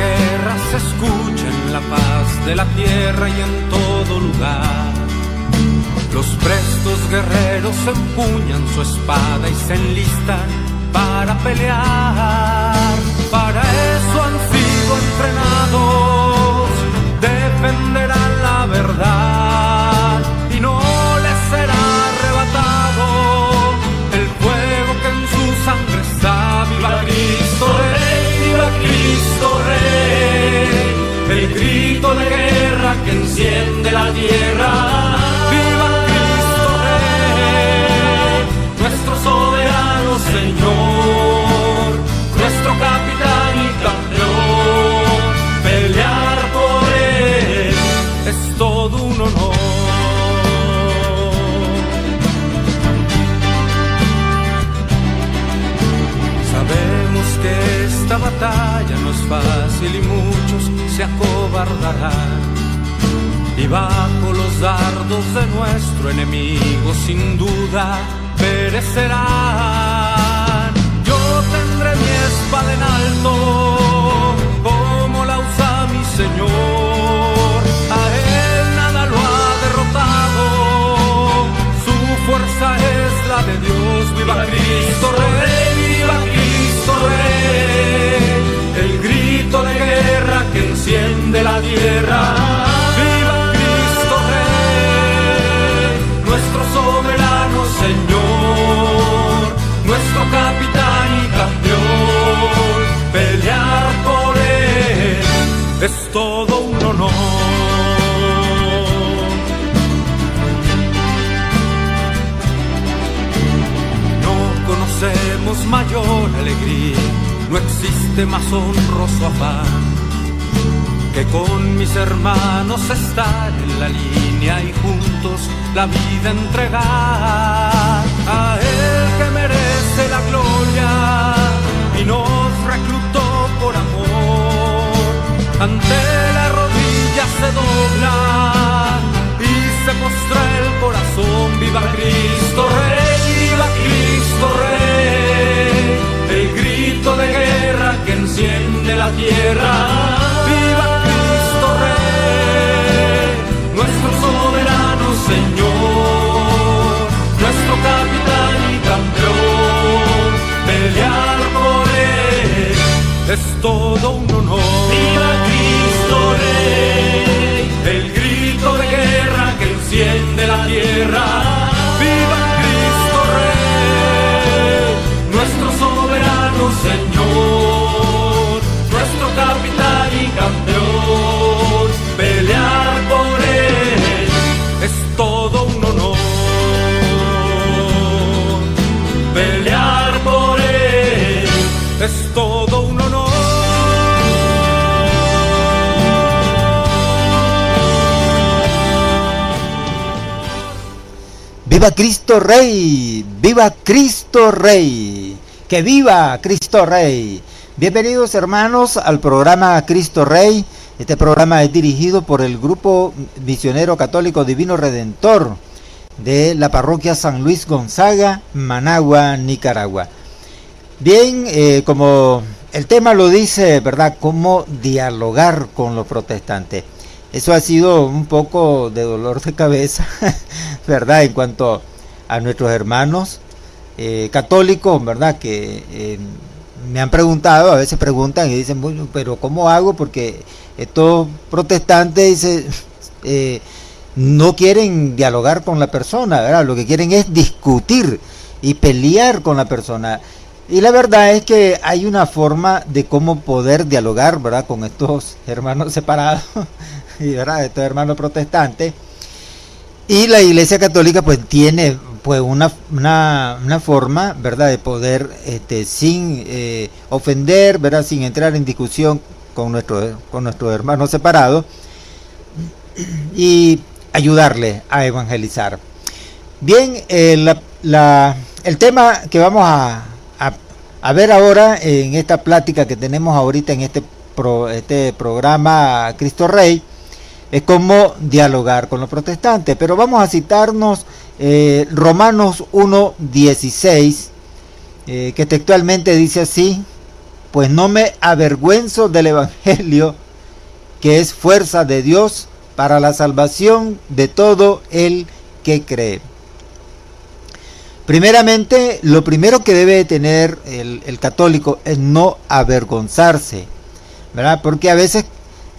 guerra se escucha en la paz de la tierra y en todo lugar. Los prestos guerreros empuñan su espada y se enlistan para pelear. Para eso han sido entrenados, defenderán la verdad y no les será arrebatado el fuego que en su sangre está. ¡Viva Cristo Rey! ¡Viva Cristo Rey! El grito de guerra que enciende la tierra. ¡Viva Cristo Rey! Nuestro soberano Señor, nuestro capitán y campeón. Pelear por él es todo un honor. Sabemos que esta batalla no es fácil y muchos se acobardarán, y bajo los dardos de nuestro enemigo sin duda perecerán. Yo tendré mi espada en alto como la usa mi Señor. A él nada lo ha derrotado, su fuerza es la de Dios. ¡Viva Cristo Rey! ¡Viva Cristo Rey! El grito de guerra que enciende la tierra. ¡Viva Cristo Rey! Nuestro soberano Señor, nuestro capitán y campeón. Pelear por él es todo un honor. No conocemos mayor alegría, no existe más honroso afán que con mis hermanos estar en la línea y juntos la vida entregar. A él que merece la gloria y nos reclutó por amor. Ante la rodilla se dobla y se postra el corazón. ¡Viva Cristo Rey! ¡Viva Cristo Rey! El grito de guerra que enciende la tierra. ¡Viva Cristo Rey! Nuestro soberano Señor, nuestro capitán y campeón. Pelear por él es todo un honor. ¡Viva Cristo Rey! El grito de guerra que enciende la tierra. ¡Viva Cristo Rey! Nuestro soberano Señor, nuestro capitán y campeón. Pelear por él es todo un honor. Pelear por él es todo un honor. ¡Viva Cristo Rey! ¡Viva Cristo Rey! ¡Que viva Cristo Rey! Bienvenidos hermanos al programa Cristo Rey. Este programa es dirigido por el Grupo Misionero Católico Divino Redentor de la parroquia San Luis Gonzaga, Managua, Nicaragua. Bien, como el tema lo dice, ¿verdad? Cómo dialogar con los protestantes. Eso ha sido un poco de dolor de cabeza, ¿verdad? En cuanto a nuestros hermanos católicos, ¿verdad? Que me han preguntado, a veces preguntan y dicen, bueno, pero ¿cómo hago? Porque estos protestantes no quieren dialogar con la persona, ¿verdad? Lo que quieren es discutir y pelear con la persona. Y la verdad es que hay una forma de cómo poder dialogar, ¿verdad? Con estos hermanos separados, y ¿verdad? Estos hermanos protestantes. Y la Iglesia Católica pues tiene pues una forma, ¿verdad? De poder sin ofender, ¿verdad? Sin entrar en discusión con nuestros hermanos separados y ayudarles a evangelizar. Bien, el tema que vamos a ver ahora en esta plática que tenemos ahorita en este programa Cristo Rey es cómo dialogar con los protestantes, pero vamos a citarnos Romanos 1:16, que textualmente dice así: pues no me avergüenzo del evangelio, que es fuerza de Dios para la salvación de todo el que cree. Primeramente, lo primero que debe tener el católico es no avergonzarse, ¿verdad? Porque a veces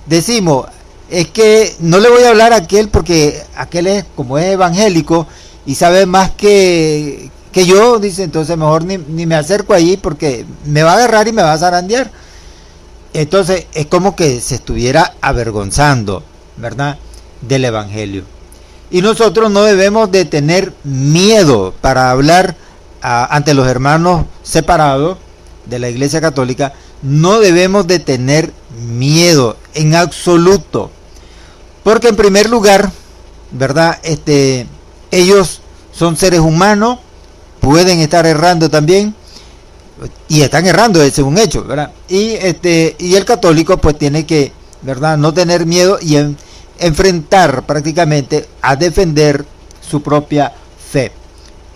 decimos, es que no le voy a hablar a aquel porque aquel es, como es evangélico y sabe más que yo, dice, entonces mejor ni me acerco allí porque me va a agarrar y me va a zarandear. Entonces es como que se estuviera avergonzando, ¿verdad?, del evangelio. Y nosotros no debemos de tener miedo para hablar ante los hermanos separados de la Iglesia Católica. No debemos de tener miedo en absoluto. Porque en primer lugar, ¿verdad?, ellos son seres humanos, pueden estar errando también, y están errando, es un hecho, ¿verdad? Y el católico pues tiene que, ¿verdad?, no tener miedo y enfrentar prácticamente a defender su propia fe.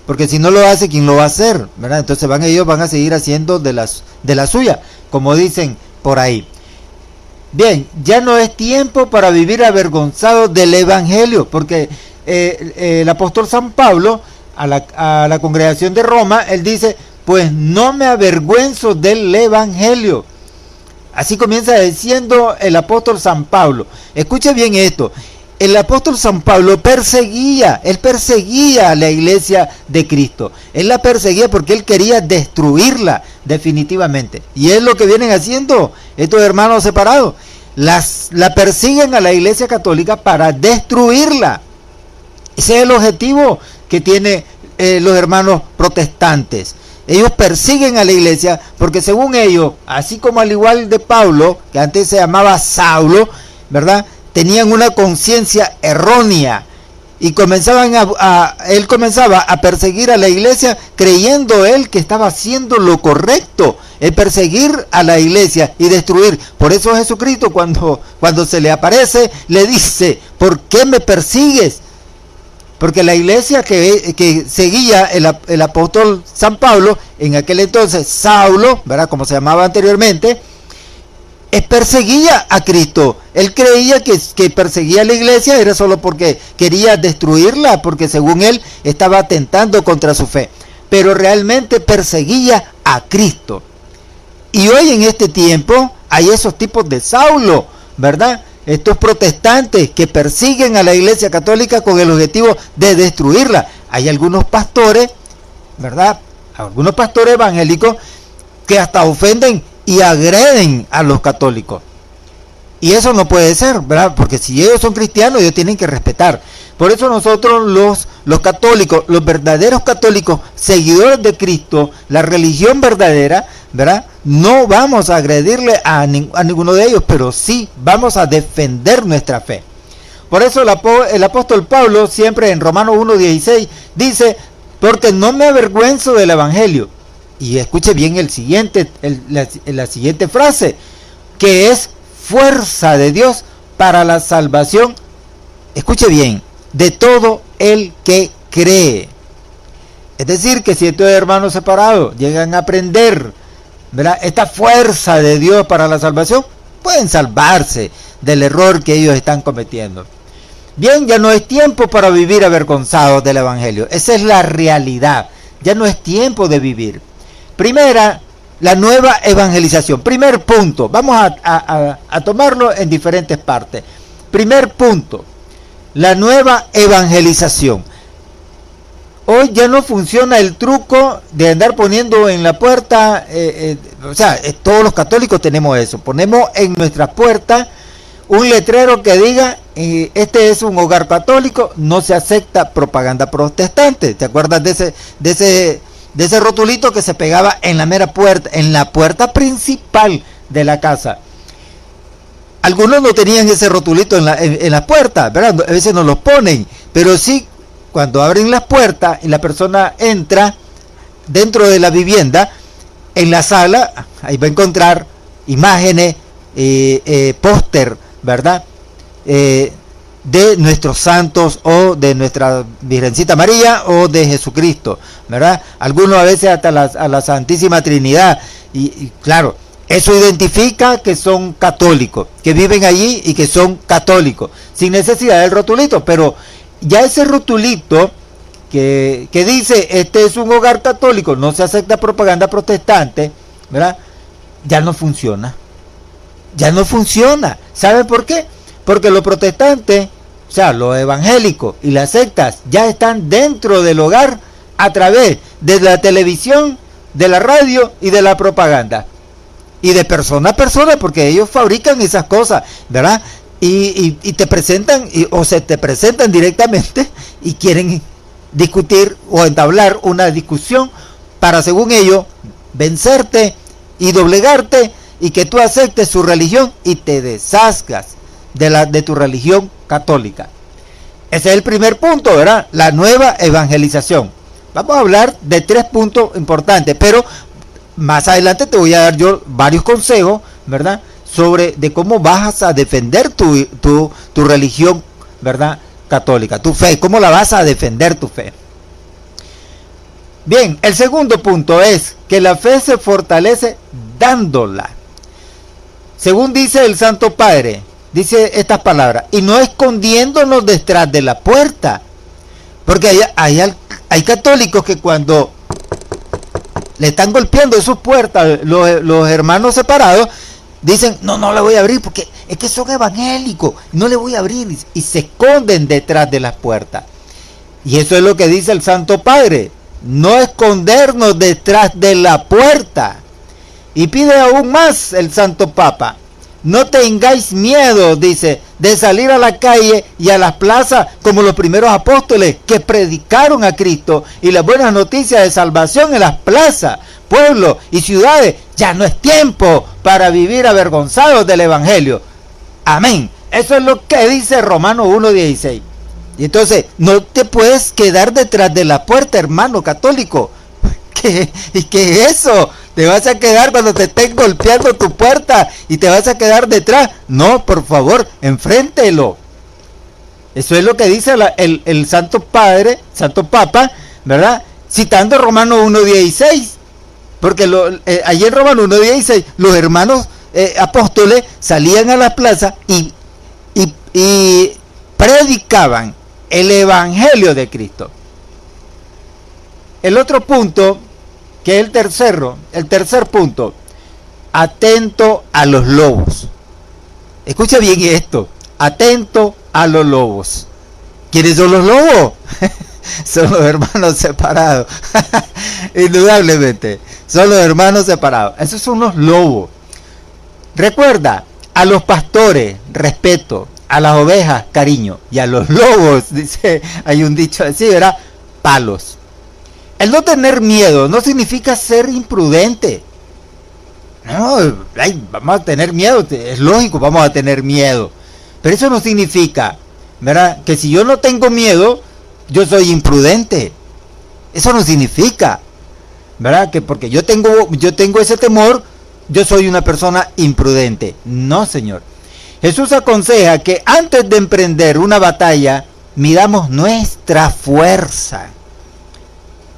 Porque si no lo hace, ¿quién lo va a hacer?, ¿verdad? Entonces ellos van a seguir haciendo de la suya, como dicen por ahí. Bien, ya no es tiempo para vivir avergonzados del evangelio, porque el apóstol San Pablo a la congregación de Roma, él dice, pues no me avergüenzo del evangelio. Así comienza diciendo el apóstol San Pablo. Escuche bien esto. El apóstol San Pablo él perseguía a la iglesia de Cristo. Él la perseguía porque él quería destruirla definitivamente. Y es lo que vienen haciendo estos hermanos separados. La persiguen a la iglesia católica para destruirla. Ese es el objetivo que tienen los hermanos protestantes. Ellos persiguen a la iglesia porque según ellos, así como al igual de Pablo, que antes se llamaba Saulo, ¿verdad?, tenían una conciencia errónea y él comenzaba a perseguir a la iglesia creyendo él que estaba haciendo lo correcto, el perseguir a la iglesia y destruir. Por eso Jesucristo cuando se le aparece le dice, ¿por qué me persigues? Porque la iglesia que seguía el apóstol San Pablo, en aquel entonces Saulo, ¿verdad?, como se llamaba anteriormente, perseguía a Cristo. Él creía que perseguía a la iglesia era solo porque quería destruirla, porque según él estaba atentando contra su fe. Pero realmente perseguía a Cristo. Y hoy en este tiempo hay esos tipos de Saulo, ¿verdad?, estos protestantes que persiguen a la iglesia católica con el objetivo de destruirla. Hay algunos pastores, ¿verdad?, algunos pastores evangélicos que hasta ofenden y agreden a los católicos. Y eso no puede ser, ¿verdad?, porque si ellos son cristianos, ellos tienen que respetar. Por eso nosotros los católicos, los verdaderos católicos, seguidores de Cristo, la religión verdadera, ¿verdad?, no vamos a agredirle a ninguno de ellos, pero sí vamos a defender nuestra fe. Por eso el apóstol Pablo siempre en Romanos 1:16 dice, porque no me avergüenzo del evangelio. Y escuche bien la siguiente frase, que es fuerza de Dios para la salvación, escuche bien, de todo el que cree. Es decir, que si estos hermanos separados llegan a aprender, ¿verdad?, esta fuerza de Dios para la salvación, pueden salvarse del error que ellos están cometiendo. Bien, ya no es tiempo para vivir avergonzados del evangelio. Esa es la realidad. Ya no es tiempo de vivir. Primera, la nueva evangelización. Primer punto. Vamos a tomarlo en diferentes partes. Primer punto, la nueva evangelización. Hoy ya no funciona el truco de andar poniendo en la puerta, todos los católicos tenemos eso. Ponemos en nuestra puerta un letrero que diga, este es un hogar católico, no se acepta propaganda protestante. ¿Te acuerdas de ese rotulito que se pegaba en la mera puerta, en la puerta principal de la casa? Algunos no tenían ese rotulito en la puerta, ¿verdad? A veces no los ponen, pero sí, cuando abren las puertas y la persona entra dentro de la vivienda, en la sala, ahí va a encontrar imágenes, póster, ¿verdad?, de nuestros santos o de nuestra Virgencita María o de Jesucristo, ¿verdad? Algunos a veces hasta a la Santísima Trinidad. Y claro, Eso identifica que son católicos, que viven allí y que son católicos, sin necesidad del rotulito. Pero ya ese rotulito que dice, este es un hogar católico, no se acepta propaganda protestante, ¿verdad? Ya no funciona. Ya no funciona. ¿Sabe por qué? Porque los protestantes, o sea, los evangélicos y las sectas ya están dentro del hogar a través de la televisión, de la radio y de la propaganda. Y de persona a persona, porque ellos fabrican esas cosas, ¿verdad? Y te presentan, o se te presentan directamente y quieren discutir o entablar una discusión para, según ellos, vencerte y doblegarte y que tú aceptes su religión y te deshazgas de tu religión católica. Ese es el primer punto, ¿verdad? La nueva evangelización. Vamos a hablar de 3 puntos importantes, pero más adelante te voy a dar yo varios consejos, ¿verdad? Sobre de cómo vas a defender tu religión, ¿verdad? Católica, tu fe, cómo la vas a defender tu fe. Bien, el segundo punto es que la fe se fortalece dándola. Según dice el Santo Padre, dice estas palabras, y no escondiéndonos detrás de la puerta. Porque hay católicos que cuando le están golpeando sus puertas los hermanos separados, dicen, no le voy a abrir porque es que son evangélicos, no le voy a abrir, y se esconden detrás de las puertas. Y eso es lo que dice el Santo Padre, no escondernos detrás de la puerta. Y pide aún más el Santo Papa, no tengáis miedo, dice, de salir a la calle y a las plazas como los primeros apóstoles que predicaron a Cristo y las buenas noticias de salvación en las plazas, pueblos y ciudades. Ya no es tiempo para vivir avergonzados del Evangelio. Amén. Eso es lo que dice Romanos 1:16. Y entonces, no te puedes quedar detrás de la puerta, hermano católico. ¿Qué es eso? ¿Te vas a quedar cuando te estén golpeando tu puerta y te vas a quedar detrás? No, por favor, enfréntelo. Eso es lo que dice el Santo Padre, Santo Papa, ¿verdad? Citando Romanos 1:16. Porque allí en Romanos 1:16 los hermanos apóstoles salían a la plaza y predicaban el Evangelio de Cristo. El otro punto, que es el tercer punto, atento a los lobos. Escucha bien esto, atento a los lobos. ¿Quiénes son los lobos? Son los hermanos separados. Indudablemente, son los hermanos separados. Esos son los lobos. Recuerda, a los pastores, respeto, a las ovejas, cariño, y a los lobos, dice, hay un dicho así, ¿verdad? Palos. El no tener miedo no significa ser imprudente. No, vamos a tener miedo, es lógico, vamos a tener miedo. Pero eso no significa, ¿verdad?, que si yo no tengo miedo, yo soy imprudente. Eso no significa, ¿verdad?, que porque yo tengo ese temor, yo soy una persona imprudente. No, Señor. Jesús aconseja que antes de emprender una batalla, midamos nuestra fuerza.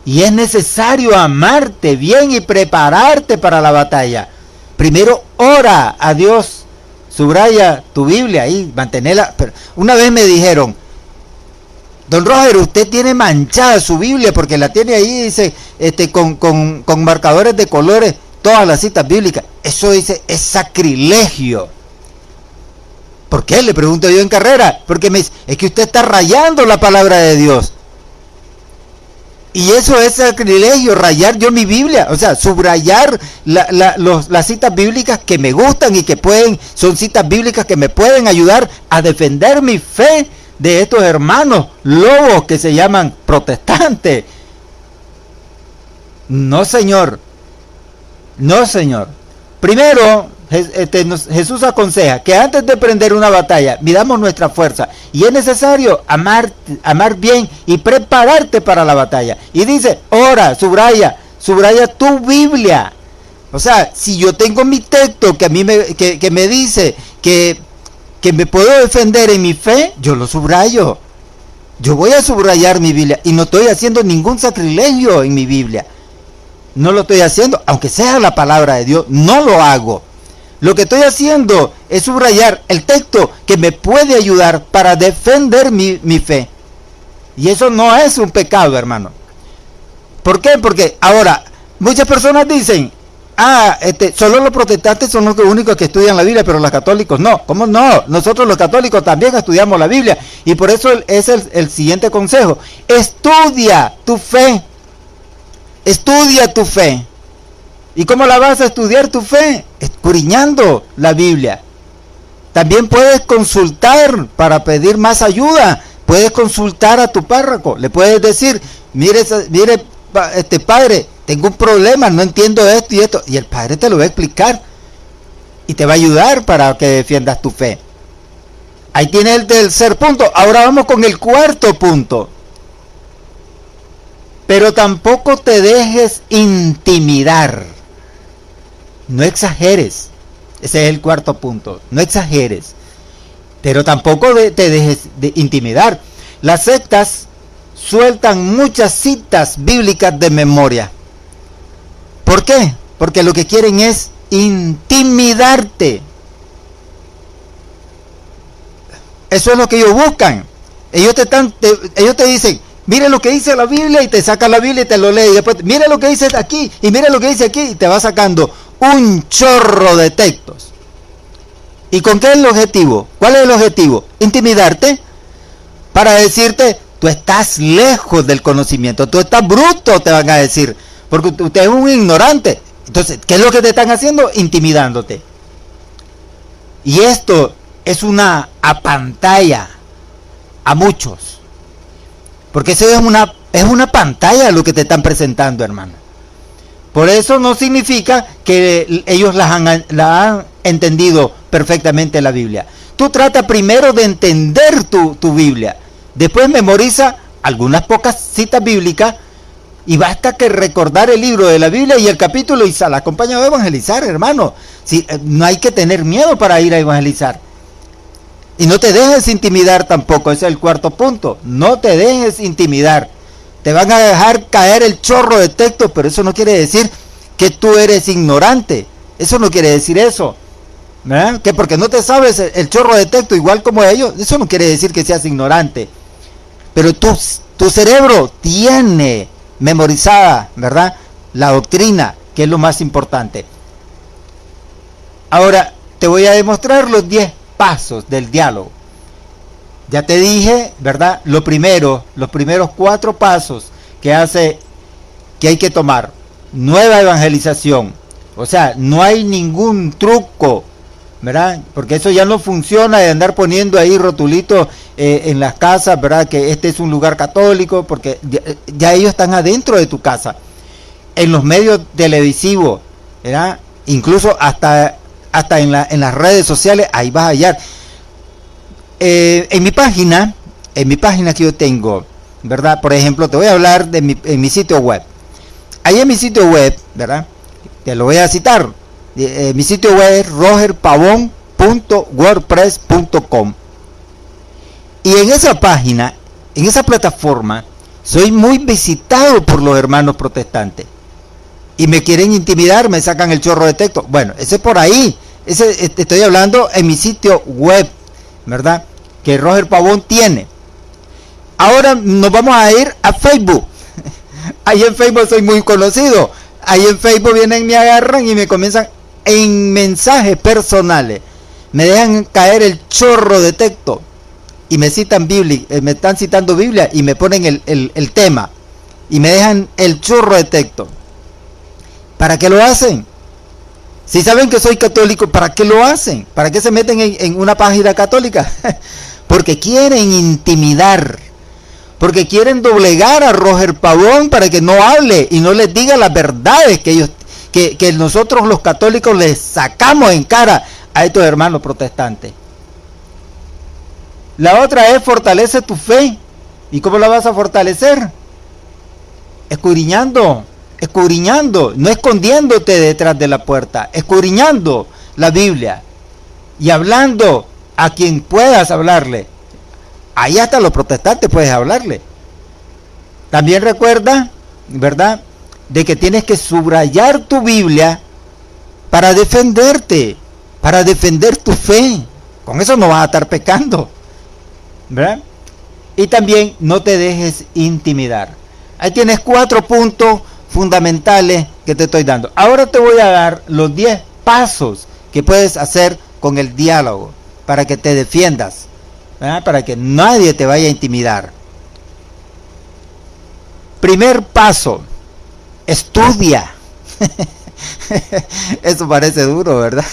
Y es necesario amarte bien y prepararte para la batalla. Primero ora a Dios. Subraya tu Biblia ahí, mantenerla. Una vez me dijeron, don Roger, usted tiene manchada su Biblia porque la tiene ahí, dice, con marcadores de colores, todas las citas bíblicas. Eso dice, es sacrilegio. ¿Por qué? Le pregunto yo en carrera. Porque me dice, es que usted está rayando la palabra de Dios. Y eso es sacrilegio, rayar yo mi Biblia, o sea, subrayar las citas bíblicas que me gustan y que son citas bíblicas que me pueden ayudar a defender mi fe de estos hermanos lobos que se llaman protestantes. No, Señor. No, Señor. Primero, Jesús aconseja que antes de emprender una batalla, midamos nuestra fuerza. Y es necesario amar bien y prepararte para la batalla. Y dice, ora, subraya tu Biblia. O sea, si yo tengo mi texto que a mí que me dice que me puedo defender en mi fe, yo lo subrayo. Yo voy a subrayar mi Biblia y no estoy haciendo ningún sacrilegio en mi Biblia. No lo estoy haciendo, aunque sea la palabra de Dios, no lo hago. Lo que estoy haciendo es subrayar el texto que me puede ayudar para defender mi fe. Y eso no es un pecado, hermano. ¿Por qué? Porque ahora, muchas personas dicen, solo los protestantes son los únicos que estudian la Biblia, pero los católicos no. ¿Cómo no? Nosotros los católicos también estudiamos la Biblia. Y por eso es el siguiente consejo. Estudia tu fe. Estudia tu fe. ¿Y cómo la vas a estudiar tu fe? Escudriñando la Biblia. También puedes consultar para pedir más ayuda. Puedes consultar a tu párroco. Le puedes decir, mire, padre, tengo un problema, no entiendo esto y esto. Y el padre te lo va a explicar. Y te va a ayudar para que defiendas tu fe. Ahí tiene el tercer punto. Ahora vamos con el cuarto punto. Pero tampoco te dejes intimidar. No exageres. Ese es el cuarto punto. No exageres. Pero tampoco te dejes de intimidar. Las sectas sueltan muchas citas bíblicas de memoria. ¿Por qué? Porque lo que quieren es intimidarte. Eso es lo que ellos buscan. Ellos te dicen, mire lo que dice la Biblia, y te sacan la Biblia y te lo lee. Y después, mire lo que dice aquí, y mire lo que dice aquí, y te va sacando un chorro de textos. ¿Y con qué es el objetivo? ¿Cuál es el objetivo? Intimidarte, para decirte, tú estás lejos del conocimiento, tú estás bruto, te van a decir, porque usted es un ignorante. Entonces, ¿qué es lo que te están haciendo? Intimidándote. Y esto es una apantalla a muchos. Porque eso es una pantalla lo que te están presentando, hermano. Por eso no significa que ellos la han entendido perfectamente la Biblia. Tú trata primero de entender tu Biblia. Después memoriza algunas pocas citas bíblicas. Y basta que recordar el libro de la Biblia y el capítulo y la acompaña a evangelizar, hermano. Si, no hay que tener miedo para ir a evangelizar. Y no te dejes intimidar tampoco, ese es el cuarto punto. No te dejes intimidar. Te van a dejar caer el chorro de texto, pero eso no quiere decir que tú eres ignorante. Eso no quiere decir eso. ¿Verdad? Que porque no te sabes el chorro de texto igual como ellos, eso no quiere decir que seas ignorante. Pero tu cerebro tiene memorizada, ¿verdad?, la doctrina, que es lo más importante. Ahora te voy a demostrar los 10 pasos del diálogo. Ya te dije, ¿verdad?, los primeros 4 pasos que hay que tomar. Nueva evangelización. O sea, no hay ningún truco, ¿verdad? Porque eso ya no funciona de andar poniendo ahí rotulitos en las casas, ¿verdad? Que este es un lugar católico, porque ya ellos están adentro de tu casa. En los medios televisivos, ¿verdad? Incluso hasta en las redes sociales, ahí vas a hallar. En mi página que yo tengo, ¿verdad? Por ejemplo, te voy a hablar de mi sitio web. Ahí en mi sitio web, ¿verdad?, te lo voy a citar. Mi sitio web es rogerpavon.wordpress.com. Y en esa página, en esa plataforma, soy muy visitado por los hermanos protestantes. Y me quieren intimidar, me sacan el chorro de texto. Bueno, ese por ahí. Estoy hablando en mi sitio web, ¿verdad?, que Roger Pavón tiene. Ahora nos vamos a ir a Facebook. Ahí en Facebook soy muy conocido. Ahí en Facebook vienen, me agarran y me comienzan en mensajes personales. Me dejan caer el chorro de texto. Y me citan Biblia, me están citando Biblia y me ponen el tema. Y me dejan el chorro de texto. ¿Para qué lo hacen? Si saben que soy católico, ¿para qué lo hacen? ¿Para qué se meten en una página católica? Porque quieren intimidar. Porque quieren doblegar a Roger Pavón para que no hable y no les diga las verdades que nosotros los católicos les sacamos en cara a estos hermanos protestantes. La otra es fortalece tu fe. ¿Y cómo la vas a fortalecer? Escudriñando, no escondiéndote detrás de la puerta, escudriñando la Biblia y hablando a quien puedas hablarle. Ahí hasta los protestantes puedes hablarle. También recuerda, ¿verdad?, de que tienes que subrayar tu Biblia para defenderte, para defender tu fe. Con eso no vas a estar pecando, ¿verdad? Y también no te dejes intimidar. Ahí tienes 4 puntos fundamentales que te estoy dando. Ahora te voy a dar los 10 pasos que puedes hacer con el diálogo para que te defiendas, ¿verdad? Para que nadie te vaya a intimidar. Primer paso, estudia. Eso parece duro, ¿verdad?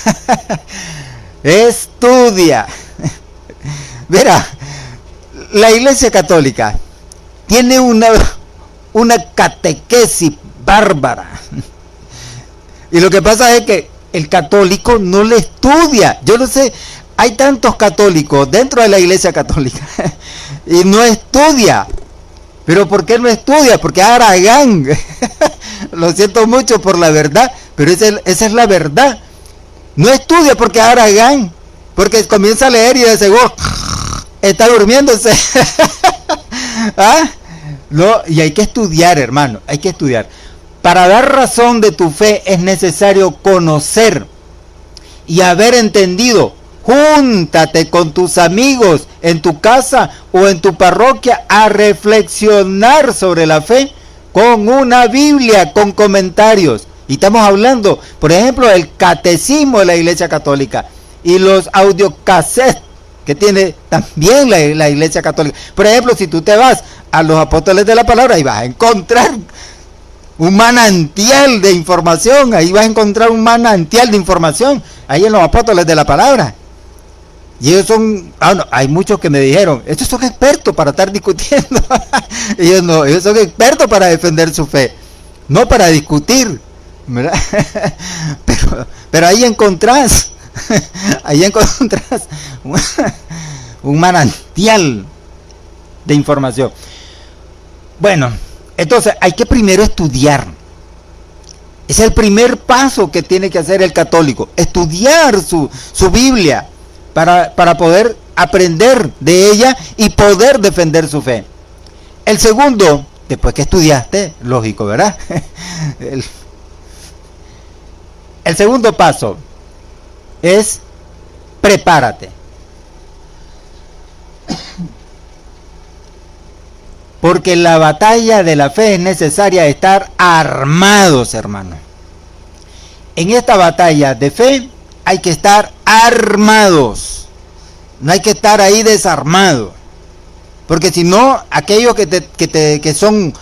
Estudia. Mira, la Iglesia Católica tiene una catequesis bárbara. Y lo que pasa es que el católico no le estudia. Yo no sé, hay tantos católicos dentro de la Iglesia Católica y no estudia. ¿Pero por qué no estudia? Porque Aragán. Lo siento mucho por la verdad, pero esa es la verdad. No estudia porque Aragán. Porque comienza a leer y de seguro está durmiéndose. ¿Ah? No, y hay que estudiar, hermano, hay que estudiar. Para dar razón de tu fe es necesario conocer y haber entendido. Júntate con tus amigos en tu casa o en tu parroquia a reflexionar sobre la fe con una Biblia, con comentarios. Y estamos hablando, por ejemplo, del catecismo de la Iglesia Católica y los audiocassettes que tiene también la Iglesia Católica. Por ejemplo, si tú te vas a los apóstoles de la palabra, ahí vas a encontrar un manantial de información, ahí vas a encontrar un manantial de información, ahí en los apóstoles de la palabra. Y ellos son, hay muchos que me dijeron, estos son expertos para estar discutiendo. Ellos no, ellos son expertos para defender su fe, no para discutir, ¿verdad? Pero ahí encontrás un manantial de información. Bueno, entonces hay que primero estudiar. Es el primer paso que tiene que hacer el católico, estudiar su Biblia para poder aprender de ella y poder defender su fe. El segundo, después que estudiaste, lógico, ¿verdad? El segundo paso es prepárate. Porque la batalla de la fe es necesaria estar armados, hermano. En esta batalla de fe hay que estar armados. No hay que estar ahí desarmados. Porque si no, aquellos que son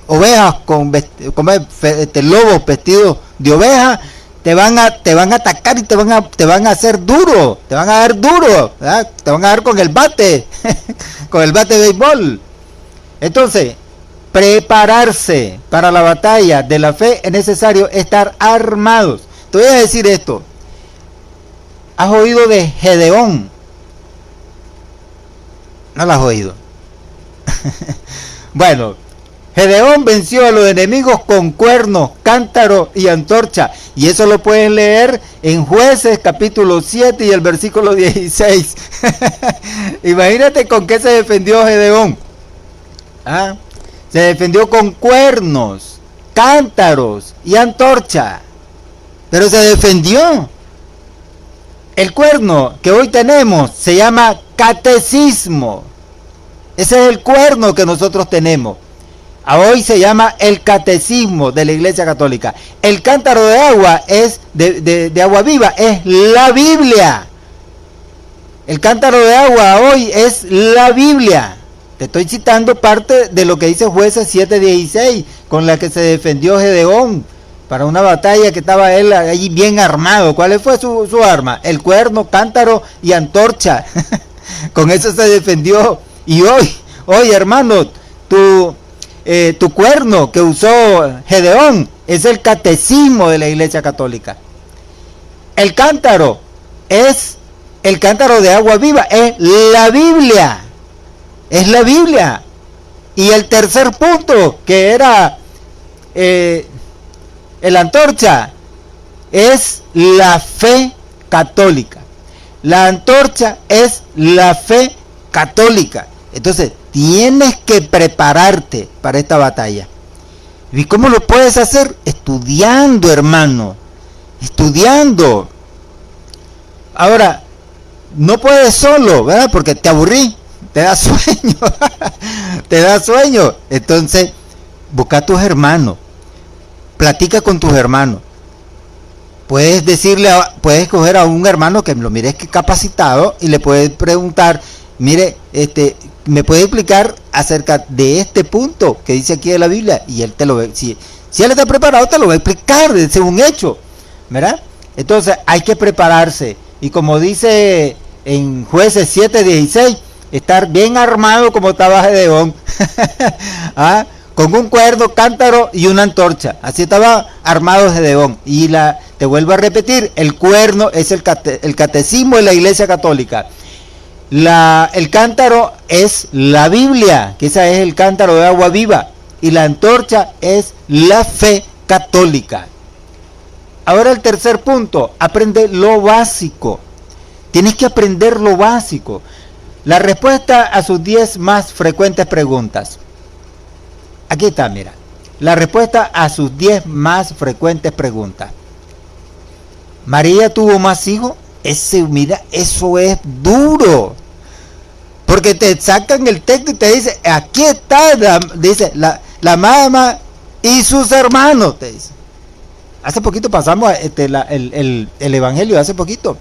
ovejas con lobos vestidos de oveja, te van a atacar y te van a hacer duro. Te van a dar duro, ¿verdad? Te van a dar con el bate, con el bate de béisbol. Entonces, prepararse para la batalla de la fe es necesario estar armados. Te voy a decir esto. ¿Has oído de Gedeón? ¿No lo has oído? Bueno, Gedeón venció a los enemigos con cuernos, cántaro y antorcha. Y eso lo puedes leer en Jueces capítulo 7 y el versículo 16. Imagínate con qué se defendió Gedeón. ¿Ah? Se defendió con cuernos, cántaros y antorcha. Pero se defendió. El cuerno que hoy tenemos se llama catecismo. Ese es el cuerno que nosotros tenemos. Hoy se llama el catecismo de la Iglesia Católica. El cántaro de agua es de agua viva, es la Biblia. El cántaro de agua hoy es la Biblia. Te estoy citando parte de lo que dice Jueces 7:16, con la que se defendió Gedeón para una batalla que estaba él allí bien armado. ¿Cuál fue su arma? El cuerno, cántaro y antorcha. Con eso se defendió. Y hoy hermano, tu cuerno que usó Gedeón es el catecismo de la Iglesia Católica. El cántaro es el cántaro de agua viva, es la Biblia. Es la Biblia. Y el tercer punto, que era el antorcha, es la fe católica. La antorcha es la fe católica. Entonces, tienes que prepararte para esta batalla. ¿Y cómo lo puedes hacer? Estudiando, hermano. Estudiando. Ahora, no puedes solo, ¿verdad? Porque te aburrí, te da sueño. Te da sueño. Entonces, busca a tus hermanos. Platica con tus hermanos. Puedes decirle, puedes coger a un hermano que lo mires que capacitado y le puedes preguntar, mire, me puede explicar acerca de este punto que dice aquí de la Biblia, y él te lo ve, si él está preparado te lo va a explicar, es un hecho, ¿verdad? Entonces hay que prepararse, y como dice en Jueces 7:16, estar bien armado como estaba Gedeón. ¿Ah? Con un cuerno, cántaro y una antorcha. Así estaba armado Gedeón. Y te vuelvo a repetir, el cuerno es el catecismo de la Iglesia Católica. El cántaro es la Biblia, que esa es el cántaro de agua viva. Y la antorcha es la fe católica. Ahora el tercer punto, aprende lo básico. Tienes que aprender lo básico. La respuesta a sus 10 más frecuentes preguntas. Aquí está, mira. La respuesta a sus 10 más frecuentes preguntas. ¿María tuvo más hijos? Mira, eso es duro. Porque te sacan el texto y te dice, aquí está, dice, la mamá y sus hermanos, te dice. Hace poquito pasamos el evangelio, hace poquito.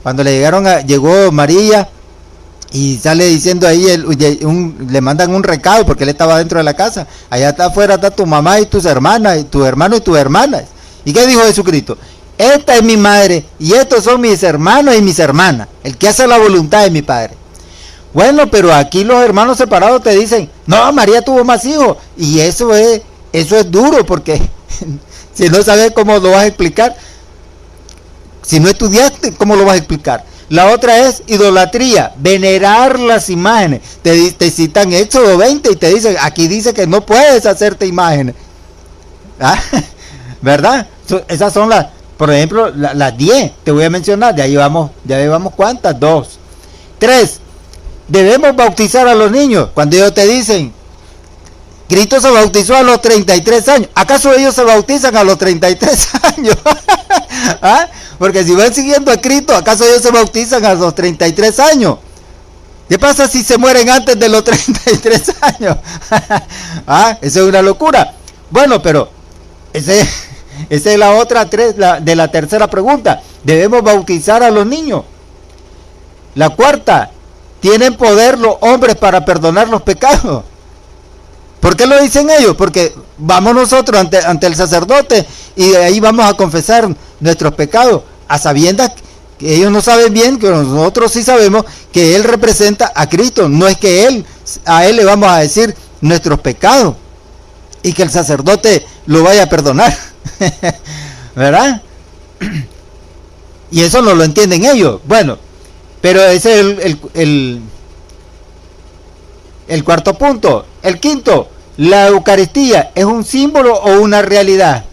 Cuando llegó María y sale diciendo ahí, le mandan un recado porque él estaba dentro de la casa. Allá afuera está tu mamá y tus hermanas, y tu hermano y tus hermanas. ¿Y qué dijo Jesucristo? Esta es mi madre y estos son mis hermanos y mis hermanas, el que hace la voluntad de mi Padre. Bueno, pero aquí los hermanos separados te dicen, no, María tuvo más hijos. Y eso es duro, porque si no sabes cómo lo vas a explicar, si no estudiaste, ¿cómo lo vas a explicar? La otra es idolatría, venerar las imágenes. Te citan Éxodo 20 y te dicen, aquí dice que no puedes hacerte imágenes. ¿Ah? ¿Verdad? Esas son por ejemplo, las 10, te voy a mencionar, ya llevamos ¿cuántas? 2. 3, debemos bautizar a los niños. Cuando ellos te dicen, Cristo se bautizó a los 33 años, ¿acaso ellos se bautizan a los 33 años? ¿Ah? Porque si van siguiendo a Cristo, ¿acaso ellos se bautizan a los 33 años? ¿Qué pasa si se mueren antes de los 33 años? ¿Ah? Eso es una locura. Bueno, pero esa es la otra de la tercera pregunta. ¿Debemos bautizar a los niños? La cuarta, ¿tienen poder los hombres para perdonar los pecados? ¿Por qué lo dicen ellos? Porque vamos nosotros ante el sacerdote y de ahí vamos a confesar nuestros pecados, a sabiendas que ellos no saben bien, que nosotros sí sabemos que Él representa a Cristo. No es que a Él le vamos a decir nuestros pecados y que el sacerdote lo vaya a perdonar. ¿Verdad? Y eso no lo entienden ellos. Bueno, pero ese es el cuarto punto. El quinto, ¿la Eucaristía es un símbolo o una realidad?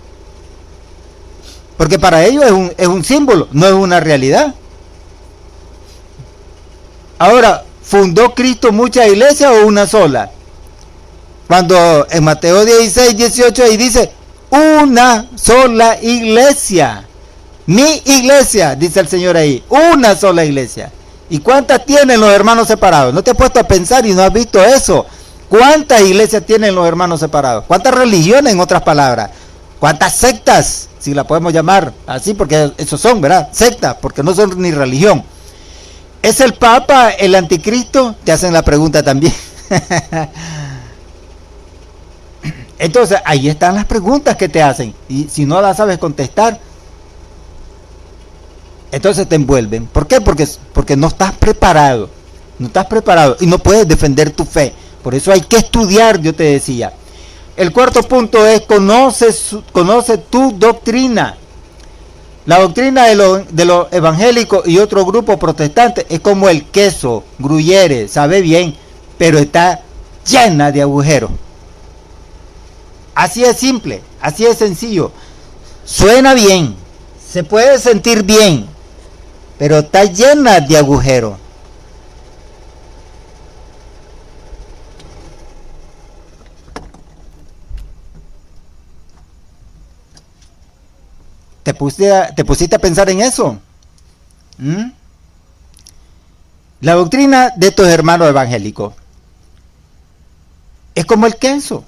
Porque para ellos es un símbolo, no es una realidad. Ahora, ¿fundó Cristo muchas iglesias o una sola? Cuando en Mateo 16:18 ahí dice, una sola iglesia. Mi iglesia, dice el Señor ahí, una sola iglesia. ¿Y cuántas tienen los hermanos separados? ¿No te has puesto a pensar y no has visto eso? ¿Cuántas iglesias tienen los hermanos separados? ¿Cuántas religiones, en otras palabras? ¿Cuántas sectas? Si la podemos llamar así, porque esos son, ¿verdad? Sectas, porque no son ni religión. ¿Es el Papa el anticristo? Te hacen la pregunta también. Entonces, ahí están las preguntas que te hacen. Y si no las sabes contestar, entonces te envuelven. ¿Por qué? Porque no estás preparado. No estás preparado y no puedes defender tu fe. Por eso hay que estudiar, yo te decía. El cuarto punto es conoce tu doctrina. La doctrina de los evangélicos y otro grupo protestante es como el queso, gruyere, sabe bien, pero está llena de agujeros. Así es simple, así es sencillo. Suena bien, se puede sentir bien, pero está llena de agujeros. ¿Te pusiste a pensar en eso? ¿Mm? La doctrina de estos hermanos evangélicos es como el queso.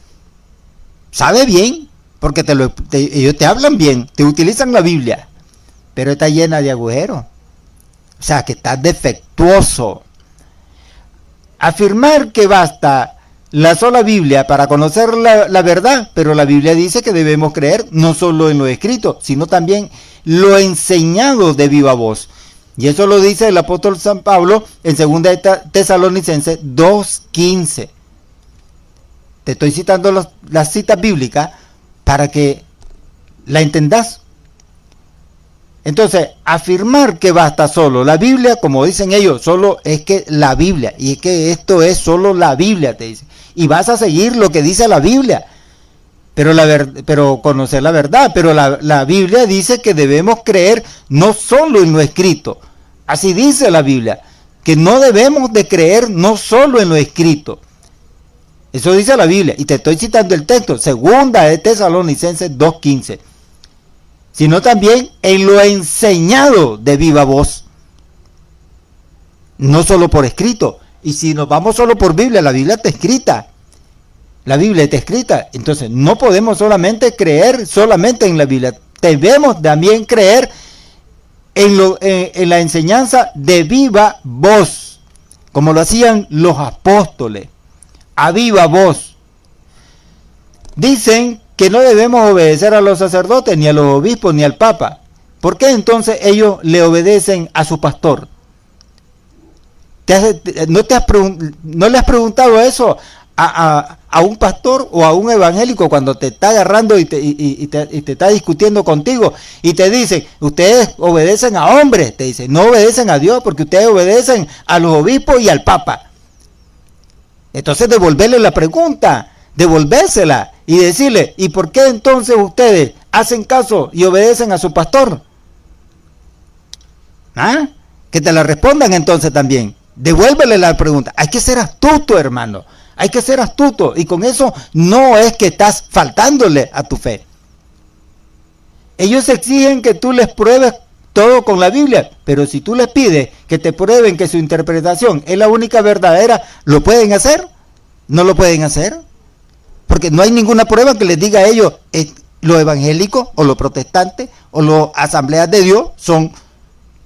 Sabe bien, porque ellos te hablan bien, te utilizan la Biblia, pero está llena de agujeros. O sea, que está defectuoso. Afirmar que basta la sola Biblia para conocer la verdad, pero la Biblia dice que debemos creer no solo en lo escrito, sino también lo enseñado de viva voz. Y eso lo dice el apóstol San Pablo en 2 Tesalonicenses 2:15. Te estoy citando las citas bíblicas para que la entendás. Entonces, afirmar que basta solo la Biblia, como dicen ellos, solo es que la Biblia, y es que esto es solo la Biblia, te dicen. Y vas a seguir lo que dice la Biblia, pero conocer la verdad. Pero la Biblia dice que debemos creer no solo en lo escrito. Así dice la Biblia, que no debemos de creer no solo en lo escrito. Eso dice la Biblia, y te estoy citando el texto, 2 Tesalonicenses 2:15. Sino también en lo enseñado de viva voz. No solo por escrito. Y si nos vamos solo por Biblia, la Biblia está escrita. La Biblia está escrita. Entonces no podemos solamente creer solamente en la Biblia. Debemos también creer en la enseñanza de viva voz. Como lo hacían los apóstoles. A viva voz. Dicen que no debemos obedecer a los sacerdotes, ni a los obispos, ni al papa. ¿Por qué entonces ellos le obedecen a su pastor? ¿No le has preguntado eso a un pastor o a un evangélico cuando te está agarrando y te está discutiendo contigo? Y te dicen, ustedes obedecen a hombres, te dicen, no obedecen a Dios porque ustedes obedecen a los obispos y al papa. Entonces devolverle la pregunta, devolvérsela y decirle, ¿y por qué entonces ustedes hacen caso y obedecen a su pastor? ¿Ah? Que te la respondan entonces también. Devuélvele la pregunta. Hay que ser astuto, hermano. Hay que ser astuto. Y con eso no es que estás faltándole a tu fe. Ellos exigen que tú les pruebes todo con la Biblia. Pero si tú les pides que te prueben que su interpretación es la única verdadera, ¿lo pueden hacer? ¿No lo pueden hacer? Porque no hay ninguna prueba que les diga a ellos, los evangélicos o los protestantes o las asambleas de Dios son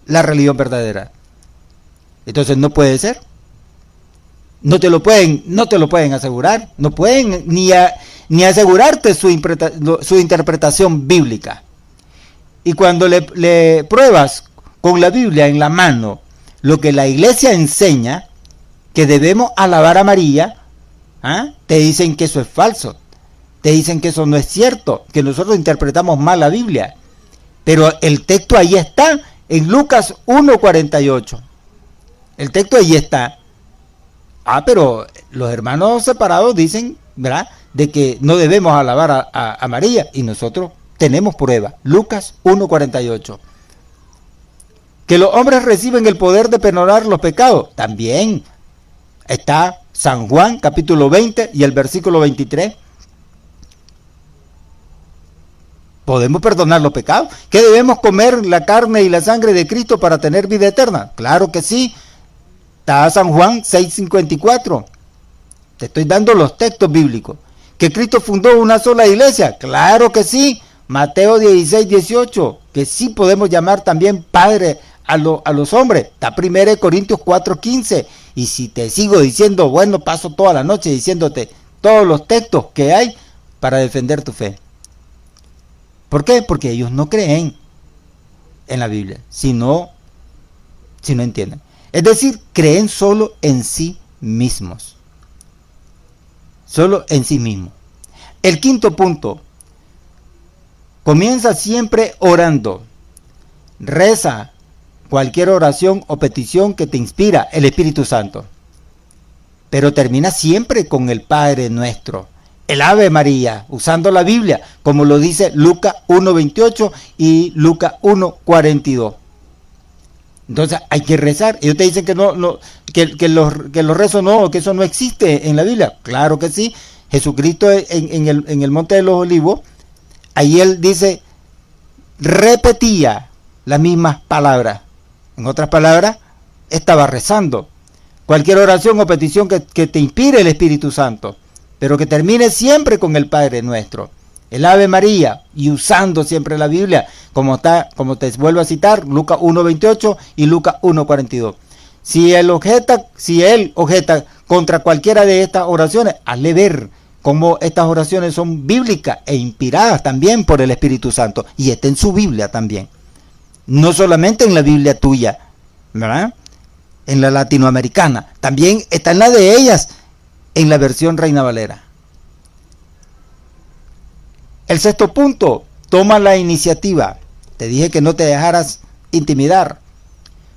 la religión verdadera. Entonces no puede ser. No te lo pueden asegurar. No pueden ni asegurarte su interpretación bíblica. Y cuando le pruebas con la Biblia en la mano lo que la iglesia enseña, que debemos alabar a María, te dicen que eso es falso, te dicen que eso no es cierto, que nosotros interpretamos mal la Biblia. Pero el texto ahí está, en Lucas 1:48. El texto ahí está. Pero los hermanos separados dicen, ¿verdad?, de que no debemos alabar a María, y nosotros tenemos prueba. Lucas 1:48. Que los hombres reciben el poder de perdonar los pecados, también está San Juan capítulo 20 y el versículo 23. ¿Podemos perdonar los pecados? ¿Que debemos comer la carne y la sangre de Cristo para tener vida eterna? Claro que sí. Está San Juan 6:54. Te estoy dando los textos bíblicos. ¿Que Cristo fundó una sola iglesia? Claro que sí. Mateo 16:18. Que sí podemos llamar también Padre a los hombres. Está 1 Corintios 4:15. Y si te sigo diciendo, bueno, paso toda la noche diciéndote todos los textos que hay para defender tu fe. ¿Por qué? Porque ellos no creen en la Biblia, si no entienden. Es decir, creen solo en sí mismos. Solo en sí mismos. El quinto punto. Comienza siempre orando. Reza cualquier oración o petición que te inspira el Espíritu Santo. Pero termina siempre con el Padre Nuestro, el Ave María, usando la Biblia, como lo dice Lucas 1:28 y Lucas 1:42. Entonces hay que rezar. Ellos te dicen que que los rezos no, que eso no existe en la Biblia. Claro que sí. Jesucristo en el Monte de los Olivos, ahí él dice, repetía las mismas palabras. En otras palabras, estaba rezando. Cualquier oración o petición que te inspire el Espíritu Santo, pero que termine siempre con el Padre Nuestro, el Ave María, y usando siempre la Biblia, como te vuelvo a citar, Lucas 1:28 y Lucas 1:42. Si él objeta contra cualquiera de estas oraciones, hazle ver cómo estas oraciones son bíblicas e inspiradas también por el Espíritu Santo, y está en su Biblia también, no solamente en la Biblia tuya, ¿verdad?, en la latinoamericana, también está en la de ellas, en la versión Reina Valera. El sexto punto, toma la iniciativa. Te dije que no te dejaras intimidar.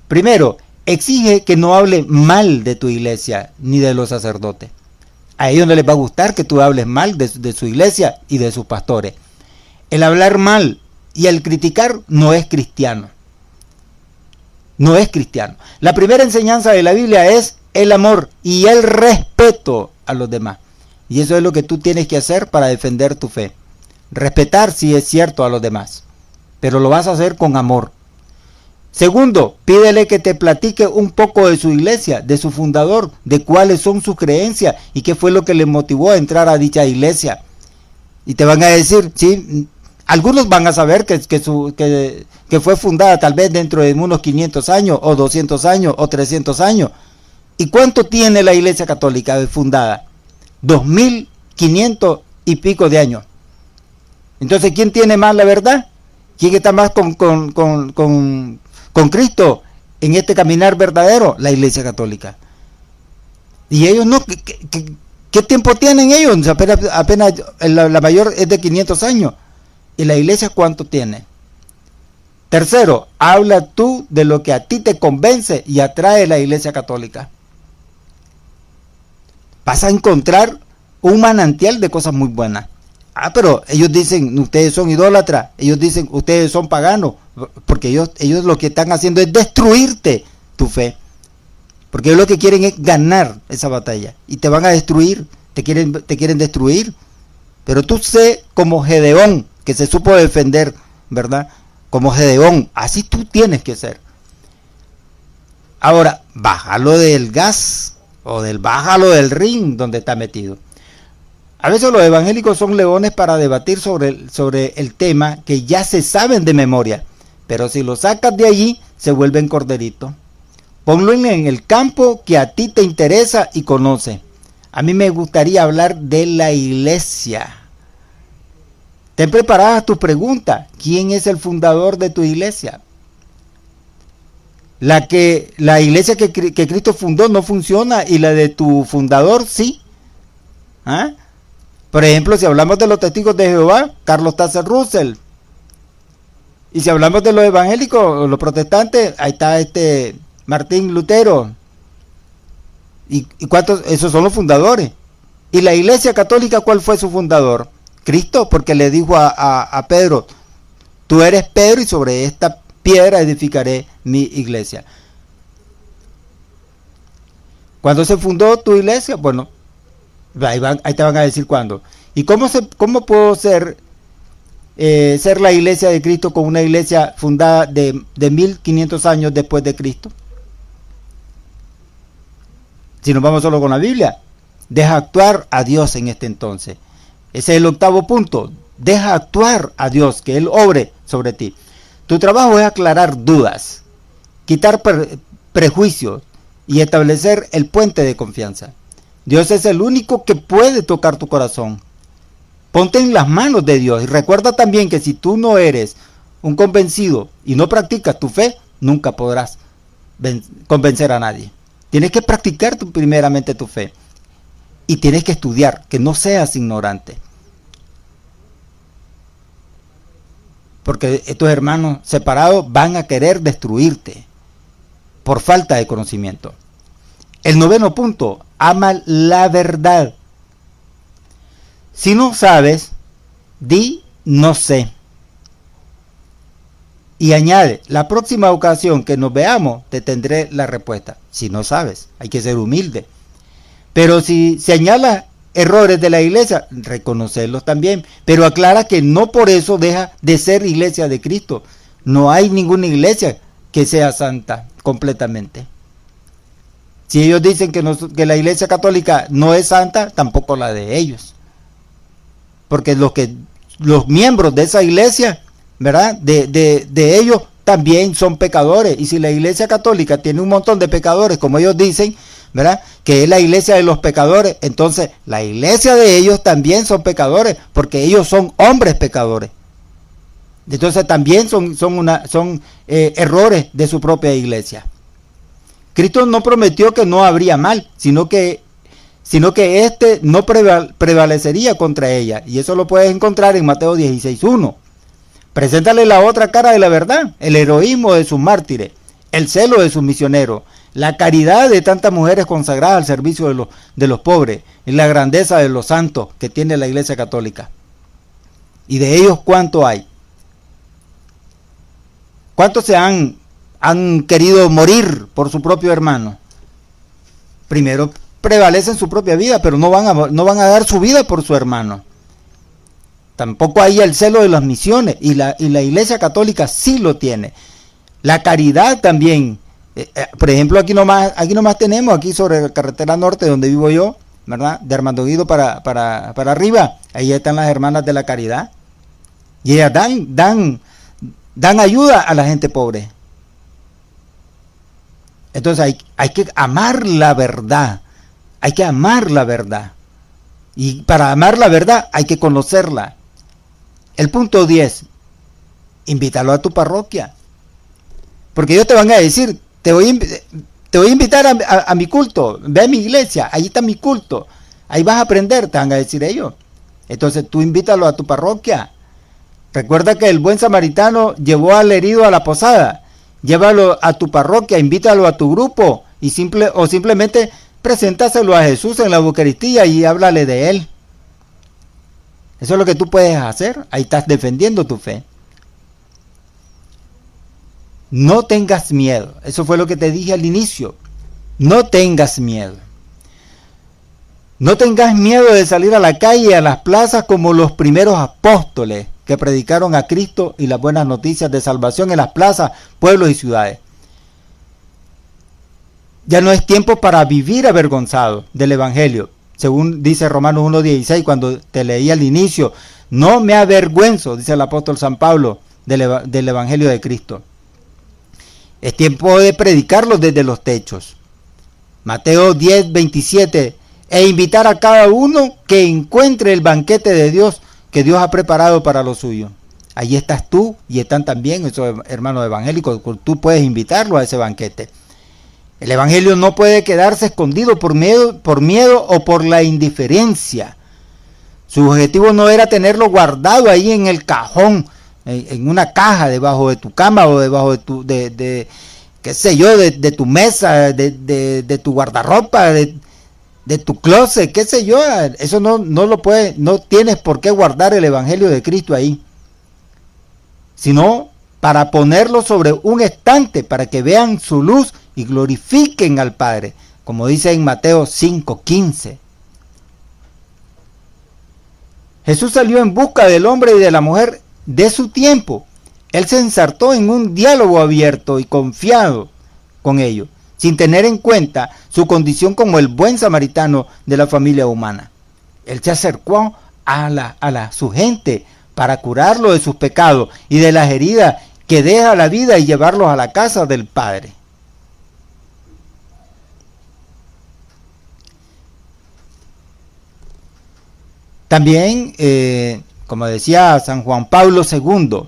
Primero, exige que no hable mal de tu iglesia ni de los sacerdotes. A ellos no les va a gustar que tú hables mal de su iglesia y de sus pastores. El hablar mal y el criticar no es cristiano. No es cristiano. La primera enseñanza de la Biblia es el amor y el respeto a los demás. Y eso es lo que tú tienes que hacer para defender tu fe. Respetar, si es cierto, a los demás, pero lo vas a hacer con amor. Segundo, pídele que te platique un poco de su iglesia, de su fundador, de cuáles son sus creencias y qué fue lo que le motivó a entrar a dicha iglesia. Y te van a decir, sí, algunos van a saber que fue fundada tal vez dentro de unos 500 años, o 200 años, o 300 años. ¿Y cuánto tiene la iglesia católica fundada? 2500 y pico de años. Entonces, ¿quién tiene más la verdad? ¿Quién está más con Cristo en este caminar verdadero? La iglesia católica. Y ellos no, ¿qué tiempo tienen ellos? Apenas la mayor es de 500 años. ¿Y la iglesia cuánto tiene? Tercero, habla tú de lo que a ti te convence y atrae la iglesia católica. Vas a encontrar un manantial de cosas muy buenas. Pero ellos dicen, ustedes son idólatras, ellos dicen, ustedes son paganos, porque ellos lo que están haciendo es destruirte tu fe, porque ellos lo que quieren es ganar esa batalla, y te van a destruir, te quieren destruir, pero tú sé como Gedeón, que se supo defender, ¿verdad?, como Gedeón, así tú tienes que ser. Ahora, bájalo del gas, bájalo del ring donde está metido. A veces los evangélicos son leones para debatir sobre el tema que ya se saben de memoria, pero si lo sacas de allí, se vuelven corderitos. Ponlo en el campo que a ti te interesa y conoce. A mí me gustaría hablar de la iglesia. Ten preparadas tus preguntas. ¿Quién es el fundador de tu iglesia? La iglesia que Cristo fundó no funciona, y la de tu fundador sí. ¿Ah? Por ejemplo, si hablamos de los testigos de Jehová, Carlos Taze Russell. Y si hablamos de los evangélicos, los protestantes, ahí está Martín Lutero. ¿Y cuántos? Esos son los fundadores. ¿Y la iglesia católica cuál fue su fundador? Cristo, porque le dijo a Pedro, tú eres Pedro y sobre esta piedra edificaré mi iglesia. ¿Cuándo se fundó tu iglesia? Bueno, ahí te van a decir cuándo. ¿Y cómo puedo ser la iglesia de Cristo con una iglesia fundada de 1500 años después de Cristo? Si nos vamos solo con la Biblia, deja actuar a Dios en este entonces. Ese es el octavo punto. Deja actuar a Dios, que Él obre sobre ti. Tu trabajo es aclarar dudas, quitar prejuicios y establecer el puente de confianza. Dios es el único que puede tocar tu corazón. Ponte en las manos de Dios y recuerda también que si tú no eres un convencido y no practicas tu fe, nunca podrás convencer a nadie. Tienes que practicar primeramente tu fe y tienes que estudiar, que no seas ignorante. Porque estos hermanos separados van a querer destruirte por falta de conocimiento. El noveno punto, ama la verdad. Si no sabes, di no sé. Y añade, la próxima ocasión que nos veamos, te tendré la respuesta. Si no sabes, hay que ser humilde. Pero si señala errores de la iglesia, reconocerlos también, pero aclara que no por eso deja de ser iglesia de Cristo. No hay ninguna iglesia que sea santa completamente. Si ellos dicen que la iglesia católica no es santa, tampoco la de ellos. Porque los miembros de esa iglesia, ¿verdad? De ellos también son pecadores. Y si la iglesia católica tiene un montón de pecadores, como ellos dicen, ¿verdad?, que es la iglesia de los pecadores, entonces la iglesia de ellos también son pecadores, porque ellos son hombres pecadores. Entonces también son errores de su propia iglesia. Cristo no prometió que no habría mal, sino que este no prevalecería contra ella. Y eso lo puedes encontrar en Mateo 16:1. Preséntale la otra cara de la verdad, el heroísmo de sus mártires, el celo de sus misioneros, la caridad de tantas mujeres consagradas al servicio de los pobres, y la grandeza de los santos que tiene la Iglesia Católica. ¿Y de ellos cuánto hay? ¿Cuántos se han querido morir por su propio hermano? Primero prevalecen su propia vida, pero no van a dar su vida por su hermano. Tampoco hay el celo de las misiones, y la Iglesia Católica sí lo tiene. La caridad también. Por ejemplo, aquí nomás tenemos, aquí sobre la carretera norte donde vivo yo, ¿verdad?, de Armando Guido para arriba, ahí están las hermanas de la caridad, y ellas dan ayuda a la gente pobre. Entonces hay que amar la verdad, y para amar la verdad hay que conocerla. El punto 10, invítalo a tu parroquia, porque ellos te van a decir: te voy a invitar a mi culto, ve a mi iglesia, ahí está mi culto, ahí vas a aprender, te van a decir ellos. Entonces tú invítalo a tu parroquia. Recuerda que el buen samaritano llevó al herido a la posada. Llévalo a tu parroquia, invítalo a tu grupo, o simplemente preséntaselo a Jesús en la Eucaristía y háblale de él. Eso es lo que tú puedes hacer, ahí estás defendiendo tu fe. No tengas miedo, eso fue lo que te dije al inicio. No tengas miedo. No tengas miedo de salir a la calle, a las plazas, como los primeros apóstoles que predicaron a Cristo y las buenas noticias de salvación en las plazas, pueblos y ciudades. Ya no es tiempo para vivir avergonzado del Evangelio, según dice Romanos 1:16, cuando te leí al inicio. No me avergüenzo, dice el apóstol San Pablo, del Evangelio de Cristo. Es tiempo de predicarlo desde los techos. Mateo 10:27, e invitar a cada uno que encuentre el banquete de Dios que Dios ha preparado para lo suyo. Ahí estás tú, y están también esos hermanos evangélicos. Tú puedes invitarlos a ese banquete. El Evangelio no puede quedarse escondido por miedo o por la indiferencia. Su objetivo no era tenerlo guardado ahí en el cajón, en una caja debajo de tu cama, o debajo de qué sé yo, de tu mesa, de tu guardarropa, de tu closet, qué sé yo. Eso no tienes por qué guardar el Evangelio de Cristo ahí, sino para ponerlo sobre un estante, para que vean su luz y glorifiquen al Padre, como dice en Mateo 5:15. Jesús salió en busca del hombre y de la mujer de su tiempo. Él se ensartó en un diálogo abierto y confiado con ellos, sin tener en cuenta su condición como el buen samaritano de la familia humana. Él se acercó a su gente para curarlo de sus pecados y de las heridas que deja la vida, y llevarlos a la casa del Padre. También, como decía San Juan Pablo II,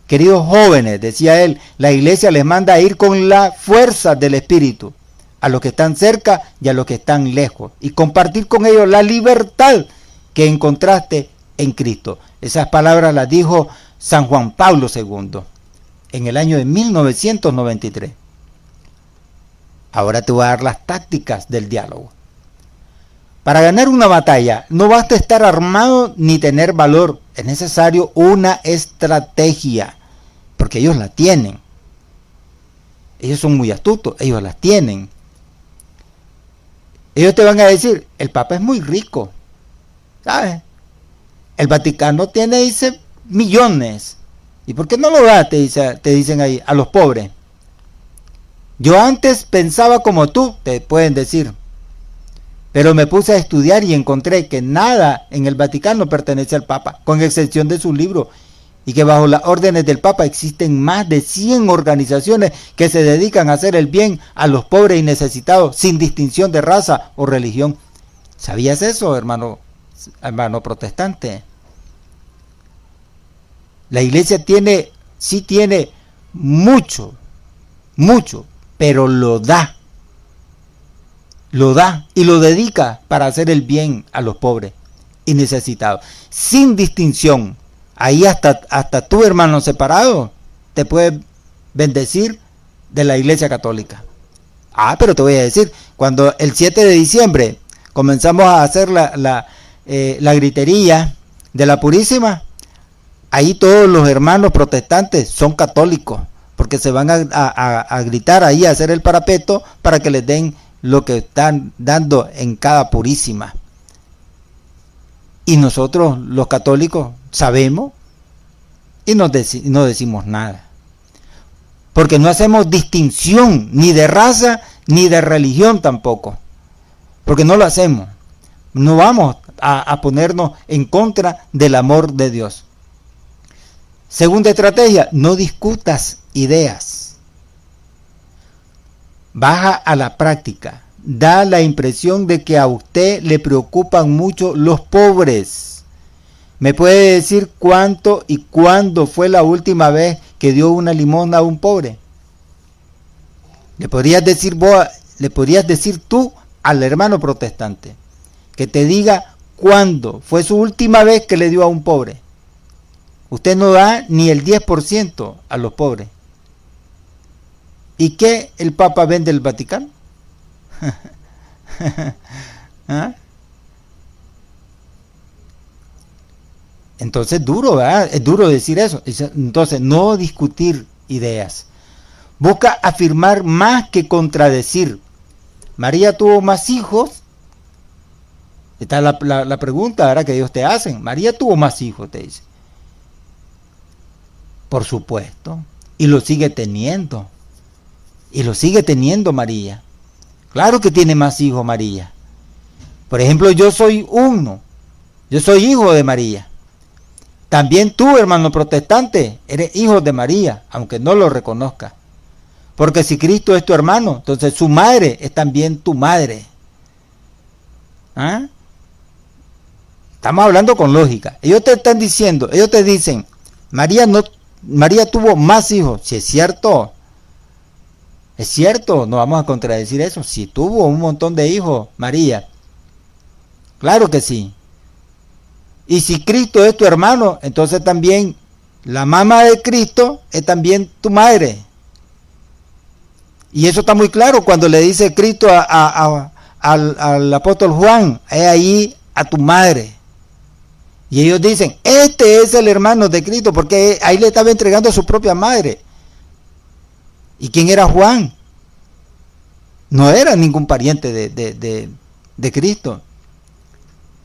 queridos jóvenes, decía él, la iglesia les manda a ir con la fuerza del Espíritu a los que están cerca y a los que están lejos, y compartir con ellos la libertad que encontraste en Cristo. Esas palabras las dijo San Juan Pablo II en el año de 1993. Ahora te voy a dar las tácticas del diálogo. Para ganar una batalla no basta estar armado ni tener valor, es necesario una estrategia, porque ellos la tienen. Ellos son muy astutos, ellos la tienen. Ellos te van a decir: el Papa es muy rico, ¿sabes? El Vaticano tiene, dice, millones. ¿Y por qué no lo da? Te dicen ahí, a los pobres. Yo antes pensaba como tú, te pueden decir. Pero me puse a estudiar y encontré que nada en el Vaticano pertenece al Papa, con excepción de su libro. Y que bajo las órdenes del Papa existen más de 100 organizaciones que se dedican a hacer el bien a los pobres y necesitados, sin distinción de raza o religión. ¿Sabías eso, hermano protestante? La iglesia sí tiene mucho, pero lo da y lo dedica para hacer el bien a los pobres y necesitados, sin distinción. Ahí hasta tu hermano separado te puede bendecir de la iglesia católica. Pero te voy a decir, cuando el 7 de diciembre comenzamos a hacer la gritería de la Purísima, ahí todos los hermanos protestantes son católicos, porque se van a gritar ahí, a hacer el parapeto para que les den lo que están dando en cada Purísima. Y nosotros, los católicos, sabemos y no decimos nada. Porque no hacemos distinción ni de raza ni de religión tampoco. Porque no lo hacemos. No vamos a ponernos en contra del amor de Dios. Segunda estrategia, no discutas ideas. Baja a la práctica. Da la impresión de que a usted le preocupan mucho los pobres. ¿Me puede decir cuánto y cuándo fue la última vez que dio una limosna a un pobre? Le podrías decir tú al hermano protestante que te diga cuándo fue su última vez que le dio a un pobre. Usted no da ni el 10% a los pobres. ¿Y qué el Papa vende el Vaticano? ¿Ah? Entonces duro, ¿verdad? Es duro decir eso. Entonces no discutir ideas. Busca afirmar más que contradecir. María tuvo más hijos. Esta es la pregunta ahora que ellos te hacen. María tuvo más hijos, te dice. Por supuesto. Y lo sigue teniendo. Y lo sigue teniendo María. Claro que tiene más hijos María. Por ejemplo, yo soy uno. Yo soy hijo de María. También tú, hermano protestante, eres hijo de María, aunque no lo reconozcas. Porque si Cristo es tu hermano, entonces su madre es también tu madre. ¿Ah? Estamos hablando con lógica. Ellos te están diciendo, ellos te dicen, María tuvo más hijos. Si es cierto, no vamos a contradecir eso. Si tuvo un montón de hijos, María. Claro que sí. Y si Cristo es tu hermano, entonces también la mamá de Cristo es también tu madre. Y eso está muy claro cuando le dice Cristo al apóstol Juan, he ahí a tu madre. Y ellos dicen, este es el hermano de Cristo, porque ahí le estaba entregando a su propia madre. ¿Y quién era Juan? No era ningún pariente de Cristo.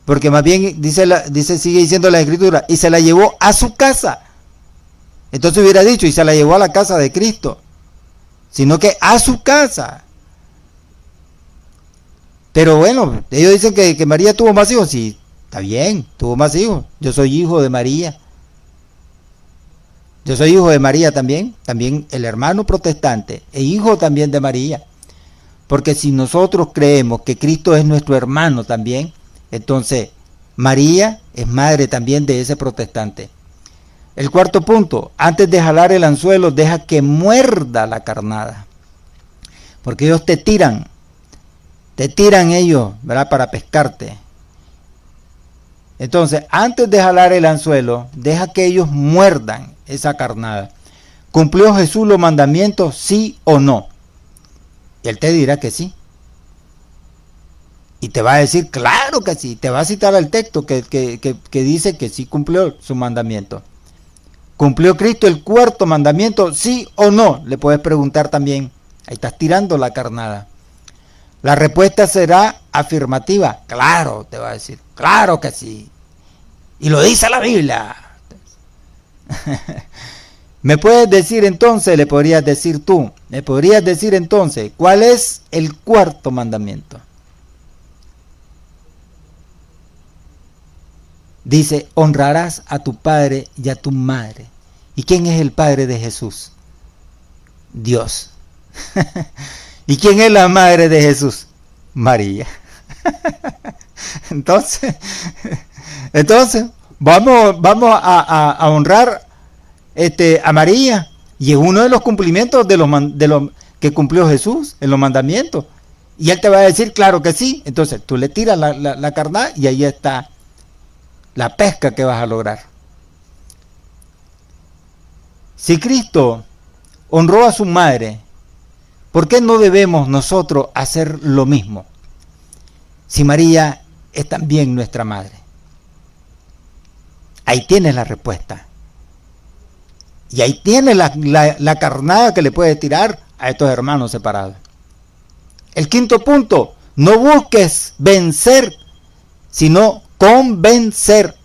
Porque más bien sigue diciendo la Escritura, y se la llevó a su casa. Entonces hubiera dicho, y se la llevó a la casa de Cristo, sino que a su casa. Pero bueno, ellos dicen que María tuvo más hijos. Sí, está bien, tuvo más hijos. Yo soy hijo de María. Yo soy hijo de María también el hermano protestante, e hijo también de María. Porque si nosotros creemos que Cristo es nuestro hermano también, entonces María es madre también de ese protestante. El cuarto punto, antes de jalar el anzuelo, deja que muerda la carnada. Porque ellos te tiran ellos, ¿verdad? Para pescarte. Entonces, antes de jalar el anzuelo, deja que ellos muerdan esa carnada. ¿Cumplió Jesús los mandamientos, sí o no? Y él te dirá que sí. Y te va a decir, claro que sí. Te va a citar el texto que dice que sí cumplió su mandamiento. ¿Cumplió Cristo el cuarto mandamiento, sí o no? Le puedes preguntar también. Ahí estás tirando la carnada. La respuesta será afirmativa. Claro, te va a decir. Claro que sí. Y lo dice la Biblia. ¿Me puedes decir entonces, le podrías decir tú, me podrías decir entonces, cuál es el cuarto mandamiento? Dice, honrarás a tu padre y a tu madre. ¿Y quién es el padre de Jesús? Dios. ¿Y quién es la madre de Jesús? María. Entonces vamos a honrar a María, y es uno de los cumplimientos de los que cumplió Jesús en los mandamientos. Y él te va a decir, claro que sí. Entonces tú le tiras la carnada y ahí está la pesca que vas a lograr. Si Cristo honró a su madre, ¿por qué no debemos nosotros hacer lo mismo? Si María es también nuestra madre. Ahí tienes la respuesta. Y ahí tienes la carnada que le puedes tirar a estos hermanos separados. El quinto punto, no busques vencer, sino convencer.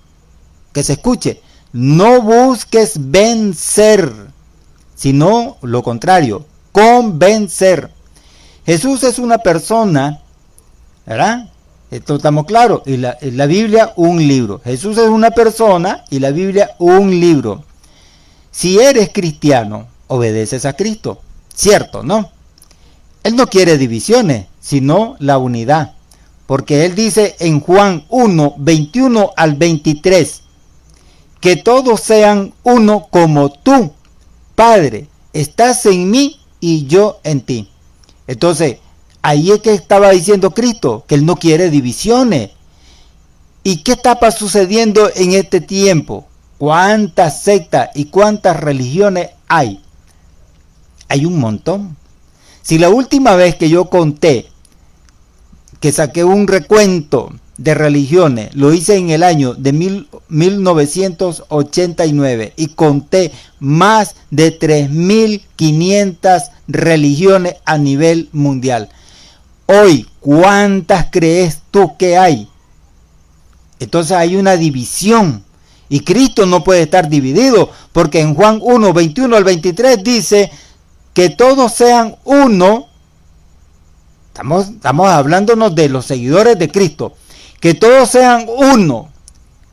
Que se escuche, no busques vencer, sino lo contrario, convencer. Jesús es una persona, ¿verdad? Esto estamos claros. Y la Biblia, un libro. Jesús es una persona y la Biblia, un libro. Si eres cristiano, obedeces a Cristo, ¿cierto, no? Él no quiere divisiones, sino la unidad. Porque Él dice en Juan 1, 21 al 23, que todos sean uno como tú, Padre, estás en mí y yo en ti. Entonces, ahí es que estaba diciendo Cristo, que Él no quiere divisiones. ¿Y qué está sucediendo en este tiempo? ¿Cuántas sectas y cuántas religiones hay? Hay un montón. Si la última vez que yo conté, que saqué un recuento de religiones, lo hice en el año de 1989 y conté más de 3.500 religiones a nivel mundial. Hoy, ¿cuántas crees tú que hay? Entonces hay una división. Y Cristo no puede estar dividido, porque en Juan 1, 21 al 23 dice que todos sean uno. Estamos hablándonos de los seguidores de Cristo. Que todos sean uno.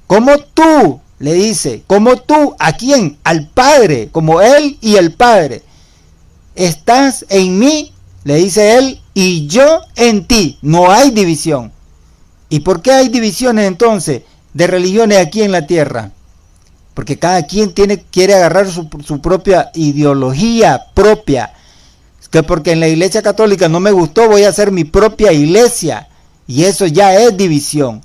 Como tú, le dice. Como tú, ¿a quién? Al Padre. Como Él y el Padre. Estás en mí, le dice Él, y yo en ti. No hay división. ¿Y por qué hay divisiones entonces de religiones aquí en la tierra? Porque cada quien quiere agarrar su propia ideología propia. Que porque en la iglesia católica no me gustó, voy a hacer mi propia iglesia. Y eso ya es división.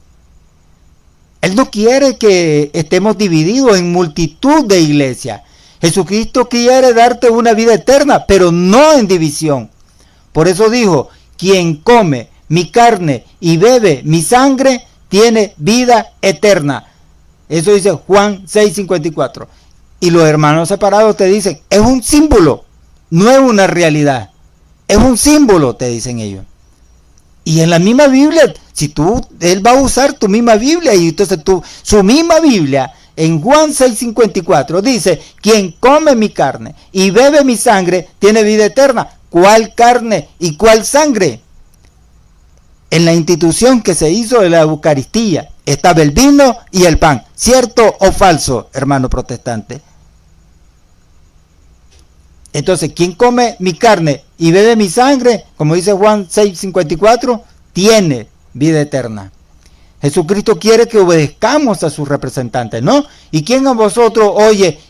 Él no quiere que estemos divididos en multitud de iglesias. Jesucristo quiere darte una vida eterna, pero no en división. Por eso dijo, quien come mi carne y bebe mi sangre, tiene vida eterna. Eso dice Juan 6:54. Y los hermanos separados te dicen, es un símbolo, no es una realidad. Es un símbolo, te dicen ellos. Y en la misma Biblia, Él va a usar tu misma Biblia, y entonces su misma Biblia, en Juan 6:54, dice, quien come mi carne y bebe mi sangre, tiene vida eterna. ¿Cuál carne y cuál sangre? En la institución que se hizo de la Eucaristía, estaba el vino y el pan. ¿Cierto o falso, hermano protestante? Entonces, quien come mi carne y bebe mi sangre, como dice Juan 6:54, tiene vida eterna. Jesucristo quiere que obedezcamos a sus representantes, ¿no? ¿Y quién a vosotros oye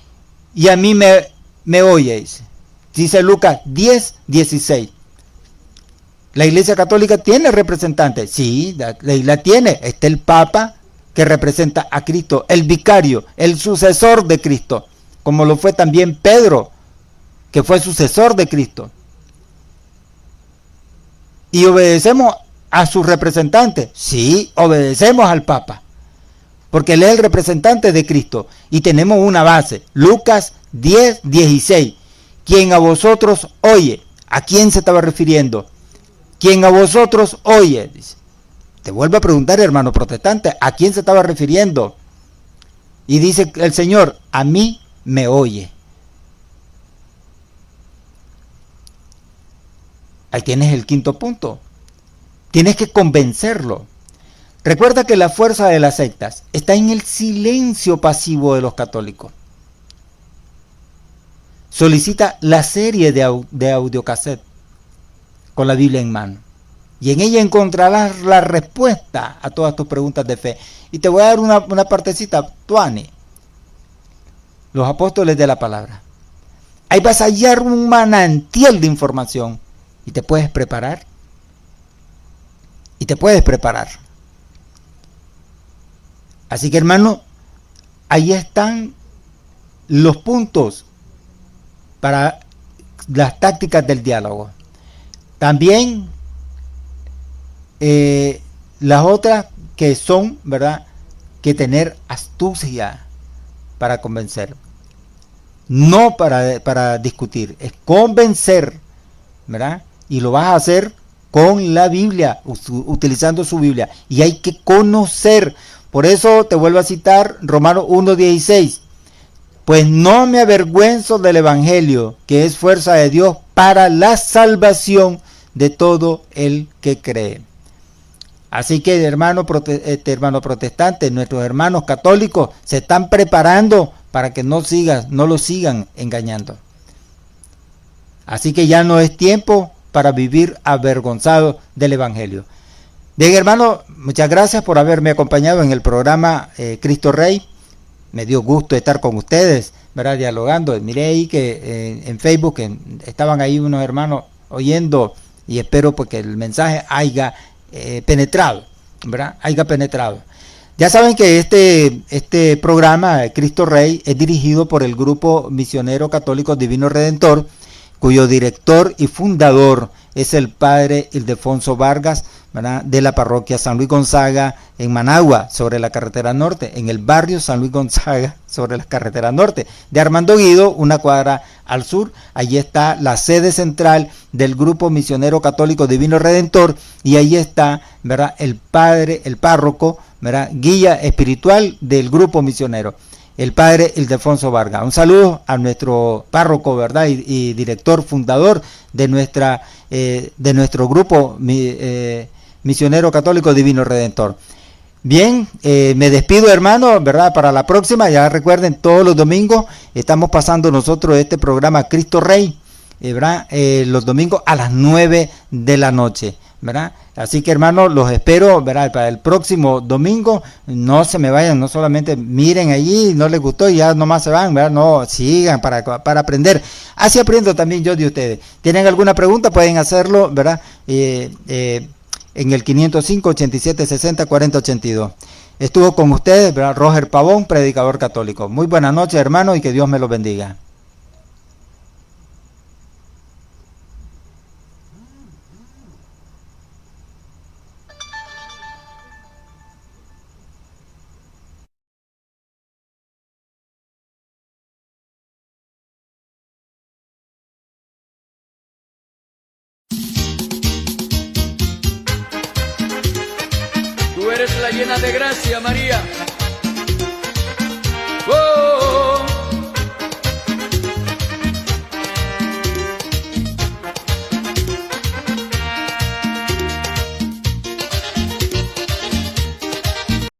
y a mí me oye? Dice Lucas 10:16. ¿La Iglesia Católica tiene representantes? Sí, la tiene. Está el Papa, que representa a Cristo, el vicario, el sucesor de Cristo, como lo fue también Pedro, que fue sucesor de Cristo. ¿Y obedecemos a sus representantes? Sí, obedecemos al Papa, porque él es el representante de Cristo. Y tenemos una base, Lucas 10:16. Quien a vosotros oye. ¿A quién se estaba refiriendo? Quien a vosotros oye. Dice. Te vuelvo a preguntar, hermano protestante, ¿a quién se estaba refiriendo? Y dice el Señor, a mí me oye. Ahí tienes el quinto punto. Tienes que convencerlo. Recuerda que la fuerza de las sectas está en el silencio pasivo de los católicos. Solicita la serie de audiocassette con la Biblia en mano. Y en ella encontrarás la respuesta a todas tus preguntas de fe. Y te voy a dar una partecita, Tuani. Los apóstoles de la palabra. Ahí vas a hallar un manantial de información. Y te puedes preparar. Y te puedes preparar. Así que, hermano, ahí están los puntos para las tácticas del diálogo. También las otras que son, ¿verdad?, que tener astucia para convencer. No para discutir, es convencer, ¿verdad? Y lo vas a hacer con la Biblia, utilizando su Biblia. Y hay que conocer. Por eso te vuelvo a citar Romanos 1:16. Pues no me avergüenzo del Evangelio, que es fuerza de Dios para la salvación de todo el que cree. Así que, hermano protestante, nuestros hermanos católicos se están preparando para que no lo sigan engañando. Así que ya no es tiempo para vivir avergonzado del Evangelio. Bien, hermano, muchas gracias por haberme acompañado en el programa Cristo Rey. Me dio gusto estar con ustedes, ¿verdad?, dialogando. Miré ahí que en Facebook estaban ahí unos hermanos oyendo, y espero pues que el mensaje haya penetrado, ¿verdad? Haya penetrado. Ya saben que este programa, Cristo Rey, es dirigido por el Grupo Misionero Católico Divino Redentor, cuyo director y fundador es el padre Ildefonso Vargas, ¿verdad?, de la parroquia San Luis Gonzaga en Managua, sobre la carretera norte, en el barrio San Luis Gonzaga, sobre la carretera norte, de Armando Guido, una cuadra al sur. Allí está la sede central del Grupo Misionero Católico Divino Redentor, y ahí está, ¿verdad?, el párroco, ¿verdad?, guía espiritual del Grupo Misionero, el padre Ildefonso Vargas. Un saludo a nuestro párroco, ¿verdad?, y director fundador de nuestro grupo Misionero Católico Divino Redentor. Bien, me despido, hermano, ¿verdad? Para la próxima, ya recuerden, todos los domingos estamos pasando nosotros este programa Cristo Rey, ¿verdad? Los domingos a las 9 de la noche, ¿verdad? Así que, hermanos, los espero, ¿verdad?, para el próximo domingo. No se me vayan, no solamente miren allí, no les gustó y ya nomás se van, ¿verdad? No, sigan para aprender. Así aprendo también yo de ustedes. ¿Tienen alguna pregunta? Pueden hacerlo, ¿verdad?, en el 505 87 60 40 82. Estuvo con ustedes, ¿verdad?, Roger Pavón, predicador católico. Muy buenas noches, hermanos, y que Dios me los bendiga. Tú eres la llena de gracia, María.